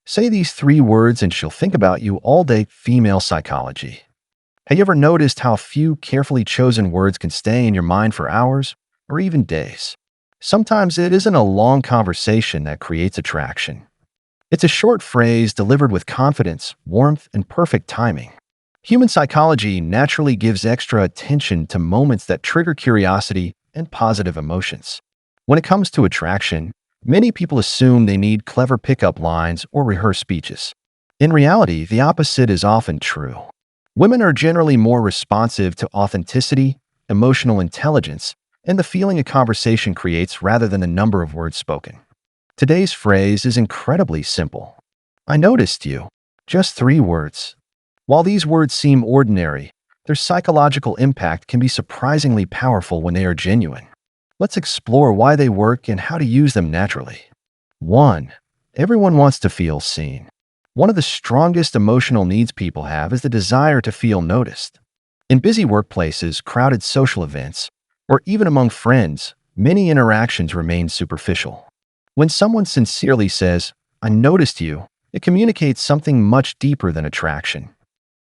Say these three words and she'll think about you all day. Female psychology. Have you ever noticed how few carefully chosen words can stay in your mind for hours or even days? Sometimes it isn't a long conversation that creates attraction. It's a short phrase delivered with confidence, warmth, and perfect timing. Human psychology naturally gives extra attention to moments that trigger curiosity and positive emotions. When it comes to attraction, many people assume they need clever pickup lines or rehearsed speeches. In reality, the opposite is often true. Women are generally more responsive to authenticity, emotional intelligence, and the feeling a conversation creates rather than the number of words spoken. Today's phrase is incredibly simple. I noticed you. Just three words. While these words seem ordinary, their psychological impact can be surprisingly powerful when they are genuine. Let's explore why they work and how to use them naturally. 1. Everyone wants to feel seen. One of the strongest emotional needs people have is the desire to feel noticed. In busy workplaces, crowded social events, or even among friends, many interactions remain superficial. When someone sincerely says, I noticed you, it communicates something much deeper than attraction.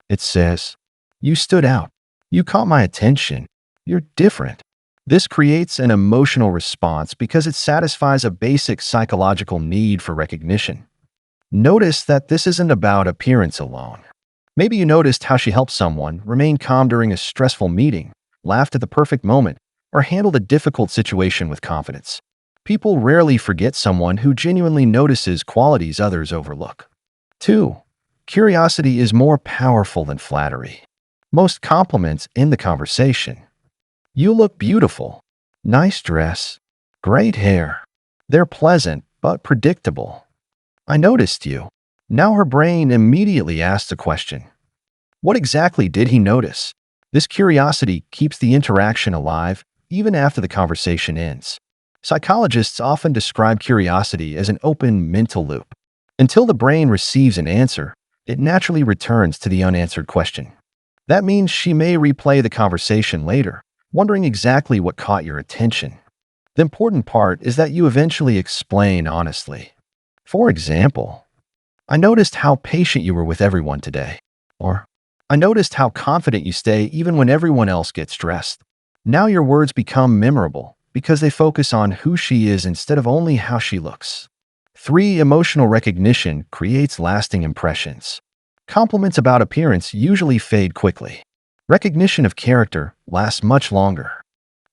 It says, you stood out. You caught my attention. You're different. This creates an emotional response because it satisfies a basic psychological need for recognition. Notice that this isn't about appearance alone. Maybe you noticed how she helped someone, remained calm during a stressful meeting, laughed at the perfect moment, or handled a difficult situation with confidence. People rarely forget someone who genuinely notices qualities others overlook. 2. Curiosity is more powerful than flattery. Most compliments end the conversation. You look beautiful. Nice dress. Great hair. They're pleasant, but predictable. I noticed you. Now her brain immediately asks a question. What exactly did he notice? This curiosity keeps the interaction alive even after the conversation ends. Psychologists often describe curiosity as an open mental loop. Until the brain receives an answer, it naturally returns to the unanswered question. That means she may replay the conversation later, wondering exactly what caught your attention. The important part is that you eventually explain honestly. For example, I noticed how patient you were with everyone today. Or, I noticed how confident you stay even when everyone else gets dressed. Now your words become memorable because they focus on who she is instead of only how she looks. 3. Emotional recognition creates lasting impressions. Compliments about appearance usually fade quickly. Recognition of character lasts much longer.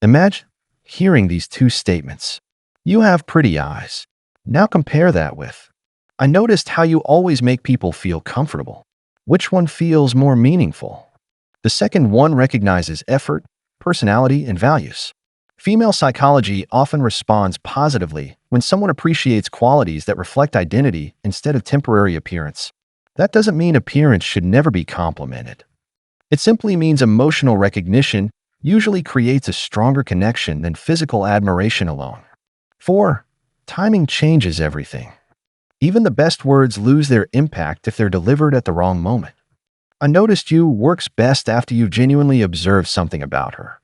Imagine hearing these two statements. You have pretty eyes. Now compare that with, I noticed how you always make people feel comfortable. Which one feels more meaningful? The second one recognizes effort, personality, and values. Female psychology often responds positively when someone appreciates qualities that reflect identity instead of temporary appearance. That doesn't mean appearance should never be complimented. It simply means emotional recognition usually creates a stronger connection than physical admiration alone. 4. Timing changes everything. Even the best words lose their impact if they're delivered at the wrong moment. I noticed you works best after you've genuinely observed something about her.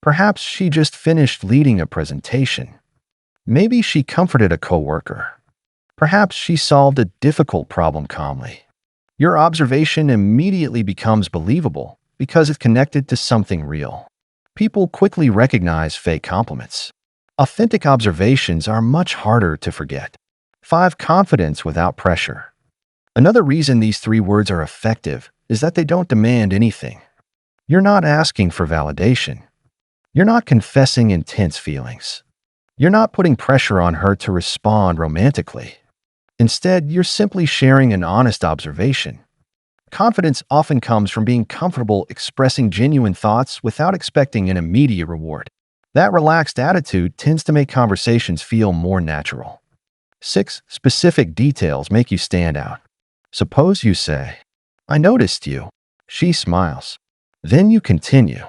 Perhaps she just finished leading a presentation. Maybe she comforted a coworker. Perhaps she solved a difficult problem calmly. Your observation immediately becomes believable because it's connected to something real. People quickly recognize fake compliments. Authentic observations are much harder to forget. 5. Confidence without pressure. Another reason these three words are effective is that they don't demand anything. You're not asking for validation. You're not confessing intense feelings. You're not putting pressure on her to respond romantically. Instead, you're simply sharing an honest observation. Confidence often comes from being comfortable expressing genuine thoughts without expecting an immediate reward. That relaxed attitude tends to make conversations feel more natural. 6. Specific details make you stand out. Suppose you say, I noticed you. She smiles. Then you continue.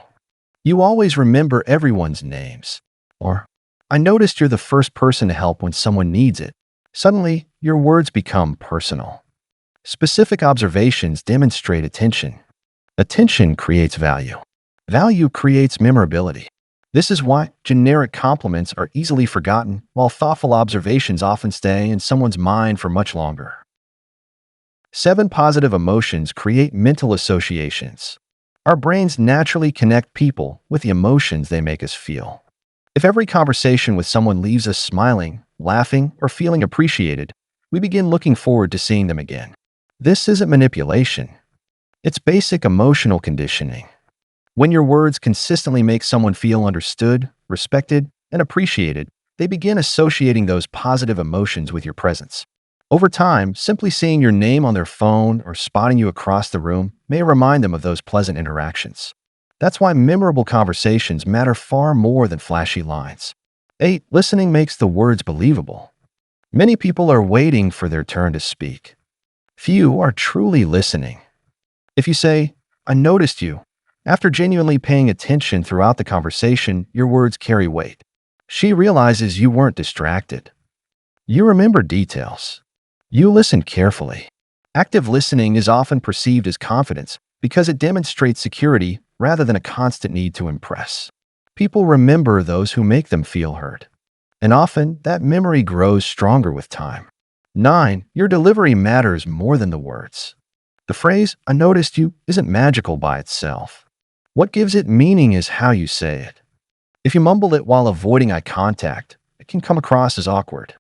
You always remember everyone's names. Or, I noticed you're the first person to help when someone needs it. Suddenly, your words become personal. Specific observations demonstrate attention. Attention creates value. Value creates memorability. This is why generic compliments are easily forgotten, while thoughtful observations often stay in someone's mind for much longer. 7 positive emotions create mental associations. Our brains naturally connect people with the emotions they make us feel. If every conversation with someone leaves us smiling, laughing, or feeling appreciated, we begin looking forward to seeing them again. This isn't manipulation. It's basic emotional conditioning. When your words consistently make someone feel understood, respected, and appreciated, they begin associating those positive emotions with your presence. Over time, simply seeing your name on their phone or spotting you across the room may remind them of those pleasant interactions. That's why memorable conversations matter far more than flashy lines. 8. Listening makes the words believable. Many people are waiting for their turn to speak. Few are truly listening. If you say, "I noticed you," after genuinely paying attention throughout the conversation, your words carry weight. She realizes you weren't distracted. You remember details. You listened carefully. Active listening is often perceived as confidence because it demonstrates security rather than a constant need to impress. People remember those who make them feel heard, and often that memory grows stronger with time. 9. Your delivery matters more than the words. The phrase, "I noticed you," isn't magical by itself. What gives it meaning is how you say it. If you mumble it while avoiding eye contact, it can come across as awkward.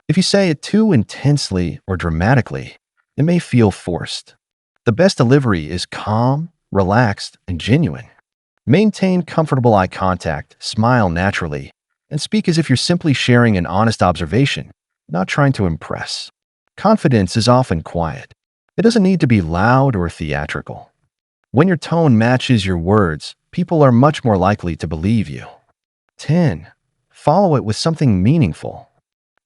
If you say it too intensely or dramatically, it may feel forced. The best delivery is calm, relaxed, and genuine. Maintain comfortable eye contact, smile naturally, and speak as if you're simply sharing an honest observation, not trying to impress. Confidence is often quiet. It doesn't need to be loud or theatrical. When your tone matches your words, people are much more likely to believe you. 10. Follow it with something meaningful.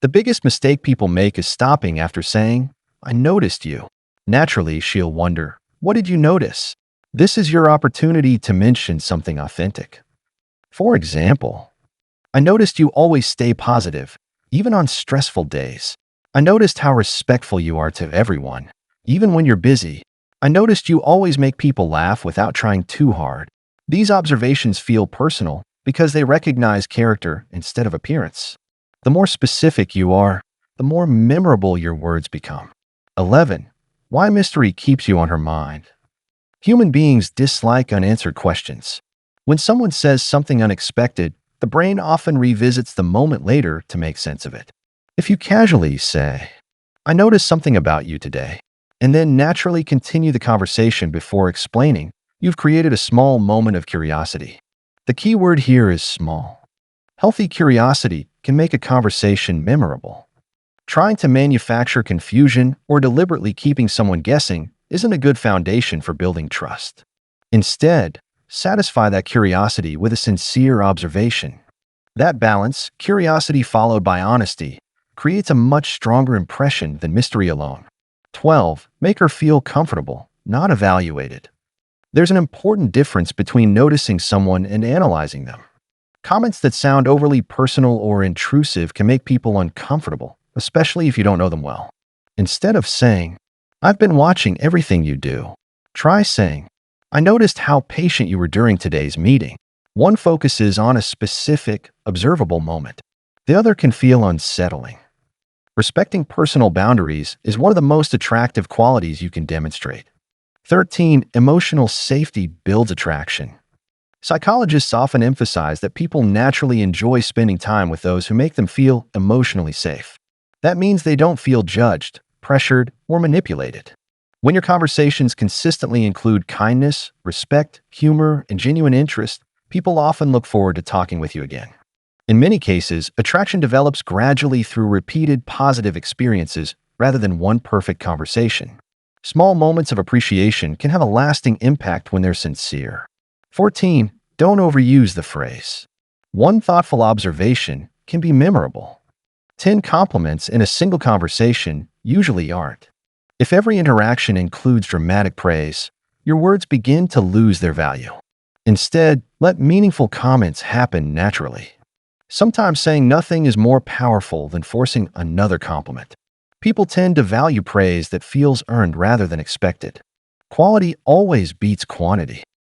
The biggest mistake people make is stopping after saying, "I noticed you." Naturally, she'll wonder, "What did you notice?" This is your opportunity to mention something authentic. For example, "I noticed you always stay positive, even on stressful days. I noticed how respectful you are to everyone, even when you're busy. I noticed you always make people laugh without trying too hard." These observations feel personal because they recognize character instead of appearance. The more specific you are, the more memorable your words become. 11. Why mystery keeps you on her mind. Human beings dislike unanswered questions. When someone says something unexpected, the brain often revisits the moment later to make sense of it. If you casually say, "I noticed something about you today," and then naturally continue the conversation before explaining, you've created a small moment of curiosity. The key word here is small. Healthy curiosity can make a conversation memorable. Trying to manufacture confusion or deliberately keeping someone guessing isn't a good foundation for building trust. Instead, satisfy that curiosity with a sincere observation. That balance, curiosity followed by honesty, creates a much stronger impression than mystery alone. 12. Make her feel comfortable, not evaluated. There's an important difference between noticing someone and analyzing them. Comments that sound overly personal or intrusive can make people uncomfortable, especially if you don't know them well. Instead of saying, "I've been watching everything you do," try saying, "I noticed how patient you were during today's meeting." One focuses on a specific, observable moment. The other can feel unsettling. Respecting personal boundaries is one of the most attractive qualities you can demonstrate. 13. Emotional safety builds attraction. Psychologists often emphasize that people naturally enjoy spending time with those who make them feel emotionally safe. That means they don't feel judged, pressured, or manipulated. When your conversations consistently include kindness, respect, humor, and genuine interest, people often look forward to talking with you again. In many cases, attraction develops gradually through repeated positive experiences rather than one perfect conversation. Small moments of appreciation can have a lasting impact when they're sincere. 14. Don't overuse the phrase. One thoughtful observation can be memorable. 10 compliments in a single conversation usually aren't. If every interaction includes dramatic praise, your words begin to lose their value. Instead, let meaningful comments happen naturally. Sometimes saying nothing is more powerful than forcing another compliment. People tend to value praise that feels earned rather than expected. Quality always beats quantity.